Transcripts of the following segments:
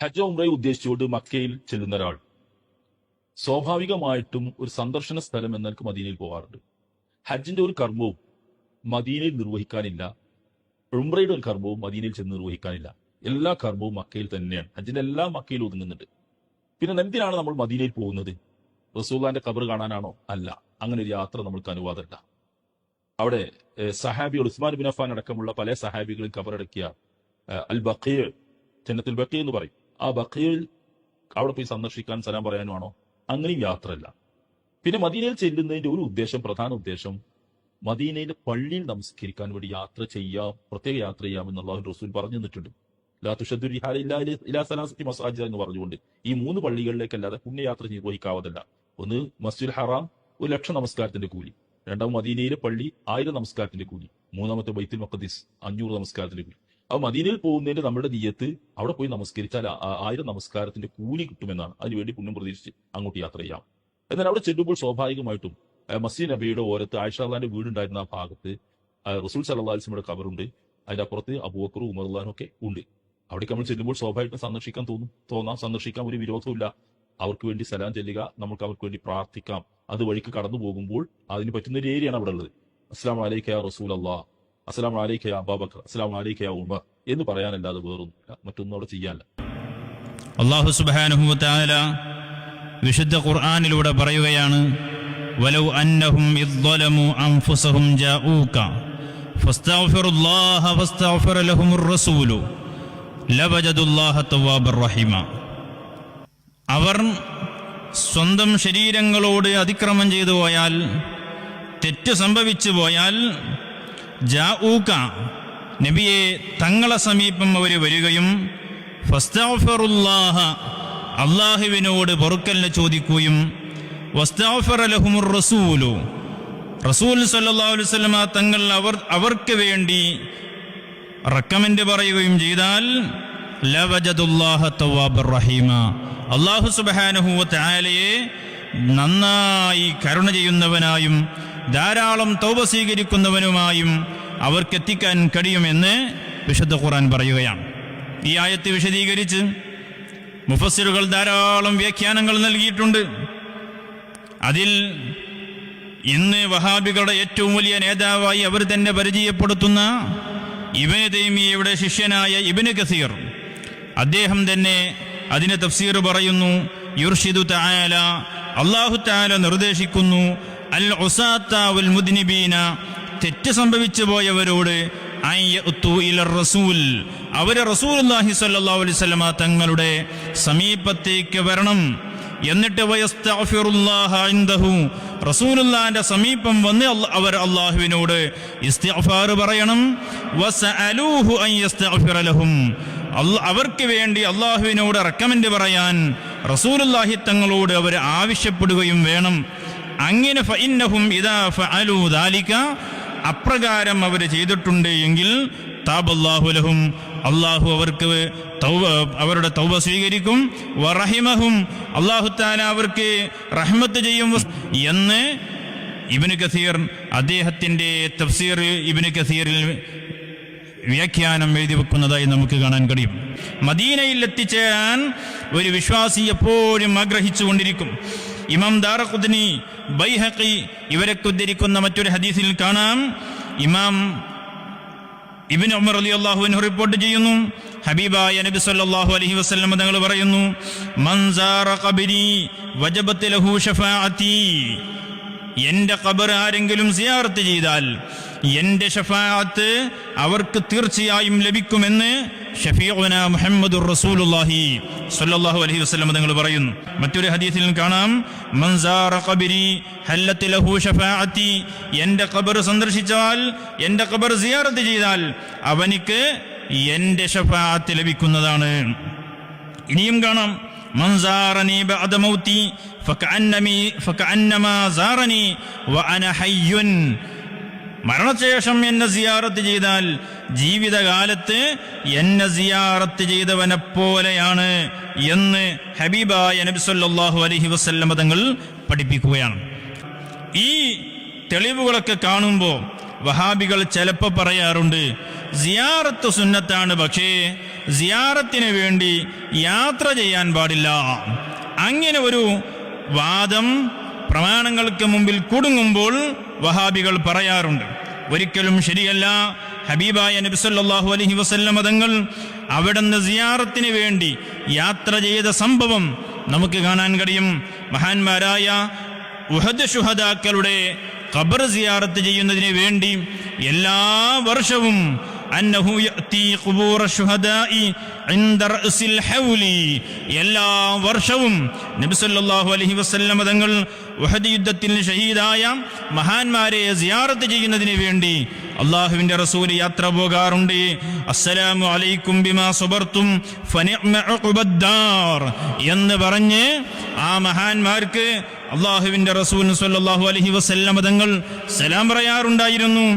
ഹജ്ജ് ഉംറയും ഉദ്ദേശിച്ചുകൊണ്ട് മക്കയിൽ ചെല്ലുന്ന ഒരാൾ സ്വാഭാവികമായിട്ടും ഒരു സന്ദർശന സ്ഥലം എന്ന നിലക്ക് മദീനയിൽ പോകാറുണ്ട്. ഹജ്ജിന്റെ ഒരു കർമ്മവും മദീനയിൽ നിർവഹിക്കാനില്ല, ഉംറയുടെ ഒരു കർമ്മവും മദീനയിൽ ചെന്ന് നിർവഹിക്കാനില്ല. എല്ലാ കർമ്മവും മക്കയിൽ തന്നെയാണ്. ഹജ്ജിന്റെ എല്ലാം മക്കയിൽ ഒതുങ്ങുന്നുണ്ട്. പിന്നെ എന്തിനാണ് നമ്മൾ മദീനയിൽ പോകുന്നത്? റസൂലുള്ളാഹിന്റെ ഖബർ കാണാനാണോ? അല്ല. അങ്ങനെ ഒരു യാത്ര നമ്മൾക്ക് അനുവാദമില്ല. അവിടെ സഹാബികൾ ഉസ്മാൻ ബിൻ അഫ്ഫാൻ അടക്കമുള്ള പല സഹാബികളും ഖബറടക്കിയ അൽ ബഖീഅ്, ജന്നത്തുൽ ബഖീഅ് എന്ന് പറയും, ആ ബഖീഅ് അവിടെ പോയി സന്ദർശിക്കാൻ സലാം പറയാനുമാണോ? അങ്ങനെയും യാത്രയല്ല. പിന്നെ മദീനയിൽ ചെല്ലുന്നതിന്റെ ഒരു ഉദ്ദേശം, പ്രധാന ഉദ്ദേശം മദീനയിലെ പള്ളിയിൽ നമസ്കരിക്കാൻ വേണ്ടി യാത്ര ചെയ്യാം, പ്രത്യേക യാത്ര ചെയ്യാം എന്ന് അല്ലാഹു റസൂൽ പറഞ്ഞു തന്നിട്ടുണ്ട്. ലാ തുശദ്ദു റിഹാല ഇലാ സലാസത്തി മസാജിദ് എന്ന് പറഞ്ഞുകൊണ്ട് ഈ 3 പള്ളികളിലേക്കല്ലാതെ പുണ്യയാത്ര നിർവഹിക്കാവതല്ല. ഒന്ന് മസ്ജിദുൽ ഹറാം 1,00,000 നമസ്കാരത്തിന്റെ കൂലി, രണ്ടാമത് മദീനയിലെ പള്ളി 1000 നമസ്കാരത്തിന്റെ കൂലി, മൂന്നാമത്തെ ബൈത്തുൽ മഖ്ദിസ് 500 നമസ്കാരത്തിന്റെ കൂലി. അപ്പൊ മദീനയിൽ പോകുന്നതിന്റെ നമ്മുടെ നിയ്യത്ത് അവിടെ പോയി നമസ്കരിച്ചാൽ 1000 നമസ്കാരത്തിന്റെ കൂലി കിട്ടുമെന്നാണ്. അതിനുവേണ്ടി പുണ്യം പ്രതീക്ഷിച്ച് അങ്ങോട്ട് യാത്ര ചെയ്യാം. എന്നാൽ അവിടെ ചെല്ലുമ്പോൾ സ്വാഭാവികമായിട്ടും മസ്ജിദ് നബിയുടെ ഓരത്ത് ആയിഷ റളിയല്ലാഹുവിന്റെ വീടുണ്ടായിരുന്ന ആ ഭാഗത്ത് റസൂൽ സല്ലല്ലാഹു അലൈഹി വസല്ലമയുടെ ഖബറുണ്ട്. അതിന്റെ അപ്പുറത്ത് അബൂബക്കറും ഉമർ റളിയല്ലാഹു ഒക്കെ ഉണ്ട്. അവിടേക്ക് നമ്മൾ ചെല്ലുമ്പോൾ സ്വാഭാവികമായിട്ടും സന്ദർശിക്കാൻ തോന്നാം. സന്ദർശിക്കാൻ ഒരു വിരോധമില്ല. അവർക്ക് വേണ്ടി സലാം ചെല്ലുക, നമുക്ക് അവർക്ക് വേണ്ടി പ്രാർത്ഥിക്കാം. അത് വഴിക്ക് കടന്നു പോകുമ്പോൾ അതിന് പറ്റുന്ന ഒരു ഏരിയയാണ് അവിടെ ഉള്ളത്. അസ്സലാമു അലൈക യാ റസൂലല്ലാഹ്, അസ്സലാമു അലൈക യാ അബൂബക്കർ, അസ്സലാമു അലൈക യാ ഉമർ എന്ന് പറയാനല്ലാതെ വേറൊന്നുമില്ല, മറ്റൊന്നും അവിടെ ചെയ്യാനില്ല. അല്ലാഹു സുബ്ഹാനഹു വ തആല വിശുദ്ധ ഖുർആനിലൂടെ പറയുകയാണ്, വലൗ അന്നഹും ഇദ്ദലമു അൻഫുസഹും ജാഊക ഫസ്തഗ്ഫിറുല്ലാഹ ഫസ്തഗ്ഫറ ലഹുമുർ റസൂലു ലവജദുല്ലാഹ തവ്വാബർ റഹീമ. അവർ സ്വന്തം ശരീരങ്ങളോട് അതിക്രമം ചെയ്തു പോയാൽ, തെറ്റ് സംഭവിച്ചു പോയാൽ, ജാഊക നബിയെ തങ്ങളെ സമീപം അവർ വരികയും ഫസ്തഗ്ഫിറുല്ലാഹ അല്ലാഹുവിനോട് പൊറുക്കലിനെ ചോദിക്കുകയും വസ്തഗ്ഫറ ലഹുമുർ റസൂലു റസൂൽ സല്ലല്ലാഹു അലൈഹി വസല്ലമ തങ്ങൾ അവർക്ക് വേണ്ടി റെക്കമെൻഡ് പറയുകയും ചെയ്താൽ ലവജദുല്ലാഹ തവ്വാബർ റഹീമ, അല്ലാഹു സുബ്ഹാനഹു വ തആലയെ നന്നായി കരുണ ചെയ്യുന്നവനായും ധാരാളം തൗബ സ്വീകരിക്കുന്നവനുമായും അവർക്കെത്തിക്കാൻ കഴിയുമെന്ന് വിശുദ്ധ ഖുർആൻ പറയുകയാണ്. ഈ ആയത്ത് വിശദീകരിച്ച് മുഫസ്സിറുകൾ ധാരാളം വ്യാഖ്യാനങ്ങൾ നൽകിയിട്ടുണ്ട്. അതിൽ ഇന്ന് വഹാബികളുടെ ഏറ്റവും വലിയ നേതാവായി അവർ തന്നെ പരിചയപ്പെടുത്തുന്ന ഇബ്നു തൈമിയ്യയുടെ ശിഷ്യനായ ഇബ്നു കസീർ, അദ്ദേഹം തന്നെ അതിന് തഫ്സീർ പറയുന്നു. യുർഷിദു തആല, അല്ലാഹു തആല നിർദ്ദേശിക്കുന്നു, അൽ ഉസാത്ത വൽ മുദ്നിബീന, തെറ്റ് സംഭവിച്ചു പോയവരോട് റസൂൽ, അവര് റസൂലുള്ളാഹി സ്വല്ലല്ലാഹു അലൈഹി വസല്ലമ തങ്ങളുടെ സമീപത്തേക്ക് വരണം. എന്നിട്ട് വയസ്തഗ്ഫിറുല്ലാഹ ഇൻദഹു, റസൂലുള്ളാഹിന്റെ സമീപം വന്ന് അവർ അല്ലാഹുവിനോട് ഇസ്തിഗ്ഫാർ പറയണം. വസഅലൂഹു അൻ യസ്തഗ്ഫിറ ലഹും, അവർക്ക് വേണ്ടി അല്ലാഹുവിനോട് റെക്കമെൻഡ് പറയാൻ റസൂലുള്ളാഹി തങ്ങളോട് അവർ ആവശ്യപ്പെടുകയും വേണം. അങ്ങനെ ഫഇന്നഹും ഇദാ ഫഅലൂ ദാലിക, അപ്രകാരം അവർ ചെയ്തിട്ടുണ്ട് എങ്കിൽ താബല്ലാഹു ലഹും, അല്ലാഹു അവർക്ക് അവരുടെ തൗബ സ്വീകരിക്കും. വറഹിമഹും, അല്ലാഹു തആല അവർക്ക് റഹ്മത്ത് ചെയ്യും എന്ന് ഇബ്നു കസീർ അദ്ദേഹത്തിന്റെ തഫ്സീർ ഇബ്നു കസീറിൽ വ്യാഖ്യാനം എഴുതി വെക്കുന്നതായി നമുക്ക് കാണാൻ കഴിയും. മദീനയിൽ എത്തിച്ചേരാൻ ഒരു വിശ്വാസി എപ്പോഴും ആഗ്രഹിച്ചുകൊണ്ടിരിക്കും. ഇമാം ദാറഖുത്നി, ബൈഹഖി ഇവരൊക്കെ ഉദ്ധരിക്കുന്ന മറ്റൊരു ഹദീസിൽ കാണാം, ഇമാം ഇബ്നു ഉമർ റളിയല്ലാഹു അൻഹു റിപ്പോർട്ട് ചെയ്യുന്നു, ഹബീബായ നബി സല്ലല്ലാഹു അലൈഹി വസല്ലം തങ്ങൾ പറയുന്നു, മൻ സാറ ഖബരി വജബത് ലഹു ശഫാഅത്തി, എന്റെ ഖബർ ആരെങ്കിലും സിയാറത്ത് ചെയ്താൽ എന്റെ ശഫാഅത്ത് അവർക്ക് തീർച്ചയായും ലഭിക്കുമെന്ന് ഷഫീഉന മുഹമ്മദുർ റസൂലുള്ളാഹി സ്വല്ലല്ലാഹു അലൈഹി വസല്ലം തങ്ങൾ പറയുന്നു. മറ്റൊരു ഹദീസിൽ കാണാം, മൻ സാറ ഖബരി ഹല്ലത്ത് ലഹു ശഫാഅത്തി, എന്റെ ഖബർ സന്ദർശിച്ചാൽ, എന്റെ ഖബർ സിയാറത്ത് ചെയ്താൽ അവനിക്ക് എന്റെ ശഫാഅത്ത് ലഭിക്കുന്നതാണ്. ഇനിയും കാണാം, മൻ സാറനി ബഅദ മൗതി ഫകഅന്നമാ സാറനി വഅന ഹയ്യുൻ, മരണശേഷം എന്നെ സിയാറത്ത് ചെയ്താൽ ജീവിതകാലത്ത് എന്നെ സിയാറത്ത് ചെയ്തവനെ പോലെയാണ് എന്ന് ഹബീബായ നബി സല്ലല്ലാഹു അലൈഹി വസല്ലം തങ്ങൾ പഠിപ്പിക്കുകയാണ്. ഈ തെളിവുകളൊക്കെ കാണുമ്പോൾ വഹാബികൾ ചിലപ്പോൾ പറയാറുണ്ട്, സിയാറത്ത് സുന്നത്താണ്, പക്ഷേ സിയാറത്തിന് വേണ്ടി യാത്ര ചെയ്യാൻ പാടില്ല. അങ്ങനെ ഒരു വാദം പ്രമാണങ്ങൾക്ക് മുമ്പിൽ കുടുങ്ങുമ്പോൾ വഹാബികൾ പറയാറുണ്ട്. ഒരിക്കലും ശരിയല്ല. ഹബീബായ നബി സല്ലല്ലാഹു അലൈഹി വസല്ലം തങ്ങൾ അവിടുന്ന് സിയാറത്തിന് വേണ്ടി യാത്ര ചെയ്ത സംഭവം നമുക്ക് കാണാൻ കഴിയും. മഹാന്മാരായ ഉഹദ് ശുഹദാക്കളുടെ ഖബർ സിയാറത്ത് ചെയ്യുന്നതിന് വേണ്ടി എല്ലാ വർഷവും അന്നഹു യഅതി ഖുബൂറ ശുഹദാഇ ഇൻദ റഅസിൽ ഹൗലി, എല്ലാ വർഷവും നബി സല്ലല്ലാഹു അലൈഹി വസല്ലം തങ്ങൾ ഉഹദ് യുദ്ധത്തിൽ ഷഹീദായ മഹാന്മാരെ സിയാറത്ത് ചെയ്യുന്നതിന് വേണ്ടി അല്ലാഹുവിന്റെ റസൂൽ യാത്ര പോകാറുണ്ട്. അസ്സലാമു അലൈക്കും ബിമാ സബർതും ഫനിഅമ ഉഖബദ്ദാർ എന്ന് പറഞ്ഞ് ആ മഹാന്മാർക്ക് അല്ലാഹുവിന്റെ റസൂൽ സ്വല്ലല്ലാഹു അലൈഹി വസല്ലം തങ്ങൾ സലാം പറയാറുണ്ടായിരുന്നു.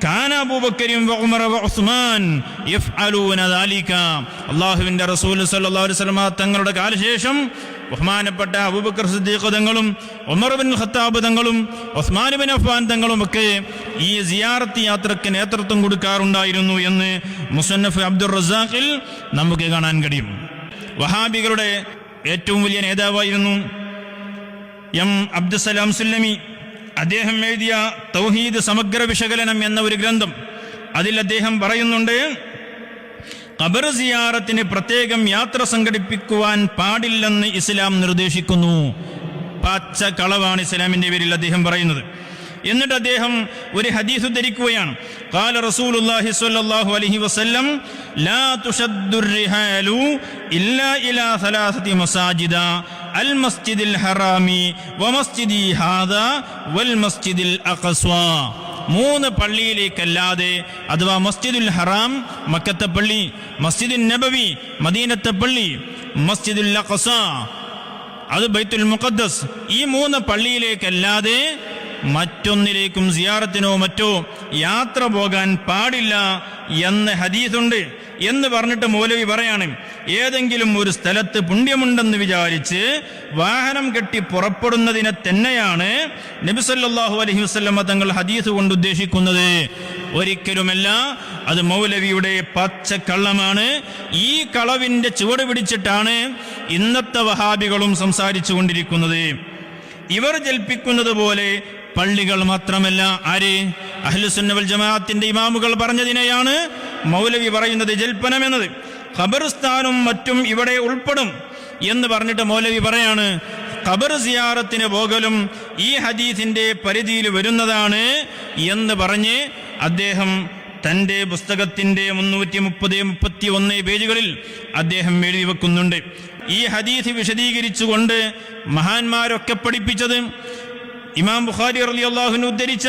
കാന അബൂബക്കറും ഉമർ ഉസ്മാൻ യഫ്അലൂന ദാലിക. അല്ലാഹുവിന്റെ റസൂൽ സ്വല്ലല്ലാഹു അലൈഹി വസല്ലം തങ്ങളുടെ കാലശേഷം ബഹുമാനപ്പെട്ട അബൂബക്കർ സിദ്ദീഖ് തങ്ങളും ഉമർ ബിൻ ഖത്താബ് തങ്ങളും ഉസ്മാൻ ബിൻ അഫ്ഫാൻ തങ്ങളും ഒക്കെ ഈ സിയാറത്ത് യാത്രയ്ക്ക് നേതൃത്വം കൊടുക്കാറുണ്ടായിരുന്നു എന്ന് മുസന്നഫ് അബ്ദുർ റസാഖിൽ നമുക്ക് കാണാൻ കഴിയും. വഹാബികളുടെ ഏറ്റവും വലിയ നേതാവായിരുന്നു എം അബ്ദുസലാം സുല്ലമി. അദ്ദേഹം എഴുതിയ തൗഹീദ് സമഗ്ര വിശകലനം എന്ന ഒരു ഗ്രന്ഥം, അതിൽ അദ്ദേഹം പറയുന്നുണ്ട്, ഖബർ സിയാറത്തിന് പ്രത്യേകം യാത്ര സംഘടിപ്പിക്കുവാൻ പാടില്ലെന്ന് ഇസ്ലാം നിർദ്ദേശിക്കുന്നു. പച്ച കളവാണ് ഇസ്ലാമിന്റെ പേരിൽ അദ്ദേഹം പറയുന്നത്. എന്നിട്ട് അദ്ദേഹം ഒരു ഹദീസ് ഉദ്ധരിക്കുകയാണ്. ഖാല റസൂലുള്ളാഹി സ്വല്ലല്ലാഹു അലൈഹി വസല്ലം ലാ തുശദ്ദുർ റിഹാലു ഇല്ലാ ഇലാ സലാസതി മസാജിദ അൽ മസ്ജിദിൽ ഹറാമി വമസ്ജിദി ഹാദാ വൽ മസ്ജിദിൽ അഖ്സാ. 3 പള്ളിയിലേക്കല്ലാതെ, അഥവാ മസ്ജിദുൽ ഹറാം മക്കത്തെ പള്ളി, മസ്ജിദുൽ നബവി മദീനത്തെ പള്ളി, മസ്ജിദുൽ അഖ്സാ അത് ബൈത്തുൽ മുഖദ്ദസ്, ഈ 3 പള്ളിയിലേക്കല്ലാതെ മറ്റൊന്നിലേക്കും സിയാറത്തിനോ മറ്റോ യാത്ര പോകാൻ പാടില്ല എന്ന് ഹദീസുണ്ട് എന്ന് പറഞ്ഞിട്ട് മൗലവി പറയാണ്, ഏതെങ്കിലും ഒരു സ്ഥലത്ത് പുണ്യമുണ്ടെന്ന് വിചാരിച്ച് വാഹനം കെട്ടി പുറപ്പെടുന്നതിനെ തന്നെയാണ് നബി സല്ലല്ലാഹു അലൈഹി വസല്ലം തങ്ങൾ ഹദീസ് കൊണ്ട് ഉദ്ദേശിക്കുന്നത്. ഒരിക്കലുമല്ല. അത് മൗലവിയുടെ പച്ചക്കള്ളമാണ്. ഈ കളവിന്റെ ചുവട് പിടിച്ചിട്ടാണ് ഇന്നത്തെ വഹാബികളും സംസാരിച്ചു കൊണ്ടിരിക്കുന്നത്. ഇവർ ജൽപ്പിക്കുന്നത് പോലെ പള്ളികൾ മാത്രമല്ല, ആര് അഹ്ലുസുന്ന വൽ ജമാഅത്തിന്റെ ഇമാമുകൾ പറഞ്ഞതിനെയാണ് മൗലവി പറയുന്നത് ജൽപ്പനം എന്നത്. ഖബർസ്ഥാനും മറ്റും ഇവിടെ ഉൾപ്പെടും എന്ന് പറഞ്ഞിട്ട് മൗലവി പറയാണ്, ഖബർ സിയാറത്തിന് പോകലും ഈ ഹദീസിന്റെ പരിധിയിൽ വരുന്നതാണ് എന്ന് പറഞ്ഞ് അദ്ദേഹം തന്റെ പുസ്തകത്തിന്റെ 330-31 പേജുകളിൽ അദ്ദേഹം എഴുതി വെക്കുന്നുണ്ട്. ഈ ഹദീസ് വിശദീകരിച്ചുകൊണ്ട് മഹാന്മാരൊക്കെ പഠിപ്പിച്ചത് ഇമാം ബുഖാരി റളിയല്ലാഹു അൻഹു ഉദ്ധരിച്ച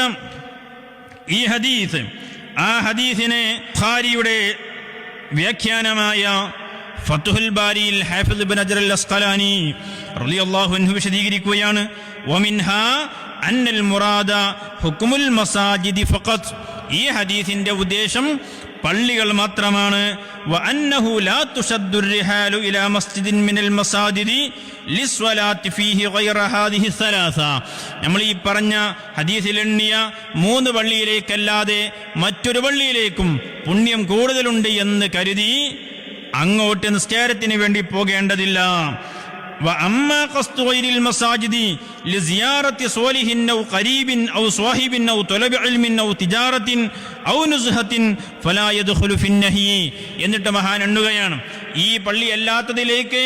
ഈ ഹദീസ്, ആ ഹദീസിനെ ബുഖാരിയുടെ വ്യാഖ്യാനമായ ഫത്ഹുൽ ബാരിയിൽ ഹാഫിദ് ഇബ്നു ഹജർ അൽ അസ്ഖലാനി റളിയല്ലാഹു അൻഹു വിശദീകരിക്കുകയാണ്. വമിൻഹാ അന്നൽ മുറാദ ഹുക്മുൽ മസാജിദി ഫഖത്ത്. ഈ ഹദീസിന്റെ ഉദ്ദേശം പള്ളികൾ മാത്രമാണ്. വഅന്നഹു ലാ തുശദ്ദു റിഹാലു ഇലാ മസ്ജിദിൻ മിനൽ മസാജിദി ലിസ്വലാത്തി ഫീഹി ഗൈറ ഹാദിഹി സലാസ. നമ്മൾ ഈ പറഞ്ഞ ഹദീസിൽ എണ്ണിയ 3 പള്ളിയിലേക്കല്ലാതെ മറ്റൊരു പള്ളിയിലേക്കും പുണ്യം കൂടുതലുണ്ട് എന്ന് കരുതി അങ്ങോട്ട് നിസ്കാരത്തിന് വേണ്ടി പോകേണ്ടതില്ല. وأما قصد غير المساجد لزيارة صالح أو قريب أو صاحب أو طلب علم أو تجارة أو نزهة فلا يدخل في النهي. എന്നിട്ട് മഹാൻ എണ്ണുകയാണ്, ഈ പള്ളി അല്ലാത്തതിലേക്ക്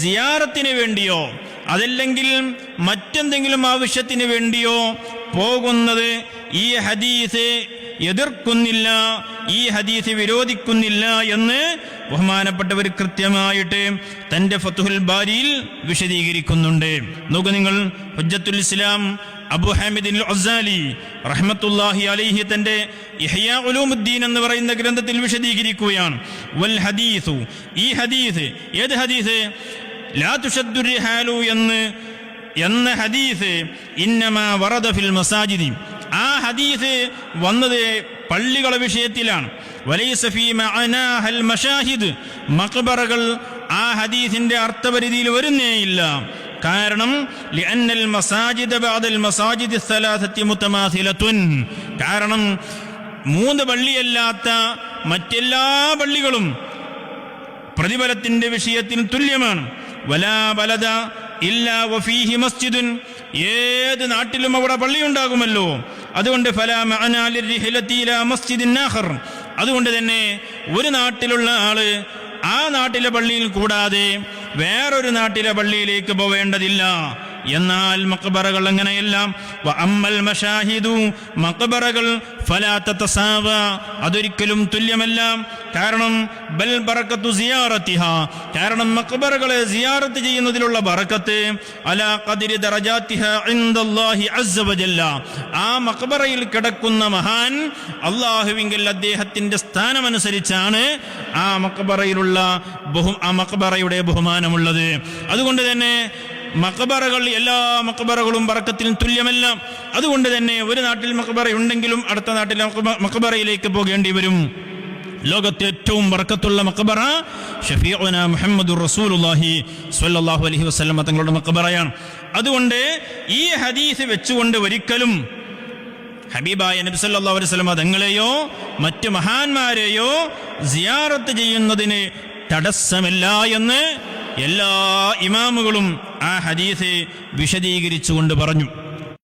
സിയാറത്തിന് വേണ്ടിയോ അതല്ലെങ്കിൽ മറ്റെന്തെങ്കിലും ആവശ്യത്തിന് വേണ്ടിയോ പോകുന്നത് ഈ ഹദീസ് എതിർക്കുന്നില്ല, ഈ ഹദീസ് വിരോധിക്കുന്നില്ല എന്ന് ബഹുമാനപ്പെട്ടവർ കൃത്യമായിട്ട് തന്റെ ഫത്ഹുൽ ബാരിയിൽ വിശദീകരിക്കുന്നുണ്ട്. നോക്കൂ നിങ്ങൾ, ഹുജ്ജത്തുൽ ഇസ്ലാം അബു ഹാമിദ് അൽ ഗസാലി റഹ്മത്തുള്ളാഹി അലൈഹി തന്റെ ഇഹ്യാ ഉലൂമുദ്ദീൻ എന്ന് പറയുന്ന ഗ്രന്ഥത്തിൽ വിശദീകരിക്കുകയാണ്. വൽ ഹദീസു, ഈ ഹദീസ്, ഏത് ഹദീസ്? ലാ തുശദ്ദു റിഹാലു എന്ന ഹദീസ് ഇന്നമാ വറദ ഫിൽ മസാജിദി. ആ ഹദീസ് വന്നത് പള്ളികളുടെ വിഷയത്തിലാണ്. വലൈസ ഫീ മഅനാഹൽ മശാഹിദ്, മഖ്ബറകൾ ആ ഹദീസിന്റെ അർത്ഥപരിധിയിൽ വരുന്നേയില്ല. കാരണം ലിഅന്നൽ മസാജിദ ബഅദൽ മസാജിദി സലാസത്തി മുതമാസിലത്തുൻ. കാരണം 3 പള്ളിയല്ലാത്ത മറ്റെല്ലാ പള്ളികളും പ്രതിഫലത്തിന്റെ വിഷയത്തിൽ തുല്യമാണ്. വലാ ബലദ ഇല്ലാ വഫീഹി മസ്ജിദുൻ, ഏത് നാട്ടിലും അവിടെ പള്ളിയുണ്ടാകുമല്ലോ. അതുകൊണ്ട് ഫലാ മഅനാ ലിർരിഹ്ലതി ഇലാ മസ്ജിദിൻ ആഖർ, അതുകൊണ്ട് തന്നെ ഒരു നാട്ടിലുള്ള ആള് ആ നാട്ടിലെ പള്ളിയിൽ കൂടാതെ വേറൊരു നാട്ടിലെ പള്ളിയിലേക്ക് പോവേണ്ടതില്ല. എന്നാൽ മഖ്ബറകൾ അങ്ങനെയല്ല. വഅമ്മൽ മശാഹിദു, മഖ്ബറകൾ ഫലാ തതസാവ, അതൊരിക്കലും തുല്യമല്ല. കാരണം ബൽ ബറകത്തു സിയാറത്തിഹാ, കാരണം മഖ്ബറകളെ സിയാറത്ത് ചെയ്യുന്നതിലുള്ള ബറക്കത്ത് അലാ ഖദ്രി ദറജാത്തിഹാ ഇൻദല്ലാഹി അസ്സ വജല്ല, ആ മഖ്ബറയിൽ കിടക്കുന്ന മഹാൻ അല്ലാഹുവിങ്കൽ അദ്ദേഹത്തിന്റെ സ്ഥാനമനുസരിച്ചാണ് ആ മഖ്ബറയിലുള്ള ആ മഖ്ബറയുടെ ബഹുമാനമുള്ളത്. അതുകൊണ്ട് തന്നെ മഖ്ബറകൾ, എല്ലാ മഖ്ബറകളും ബറക്കത്തിന് തുല്യമല്ല. അതുകൊണ്ട് തന്നെ ഒരു നാട്ടിൽ മഖ്ബറ ഉണ്ടെങ്കിലും അടുത്ത നാട്ടിലെ മഖ്ബറയിലേക്ക് പോകേണ്ടി വരും. ലോകത്തെ ഏറ്റവും ബറക്കത്തുള്ള മഖ്ബറ ഷഫീഉന മുഹമ്മദുർ റസൂലുള്ളാഹി സ്വല്ലല്ലാഹു അലൈഹി വസല്ലം തങ്ങളുടെ മഖ്ബറയാണ്. അതുകൊണ്ട് ഈ ഹദീസ് വെച്ചുകൊണ്ട് ഒരിക്കലും ഹബീബായ നബി സല്ലല്ലാഹു അലൈഹി വസല്ലം തങ്ങളെയോ മറ്റ് മഹാന്മാരെയോ സിയാറത്ത് ചെയ്യുന്നതിന് തടസ്സമില്ല എന്ന് എല്ലാ ഇമാമുകളും ആ ഹദീസ് വിശദീകരിച്ചുകൊണ്ട് പറഞ്ഞു.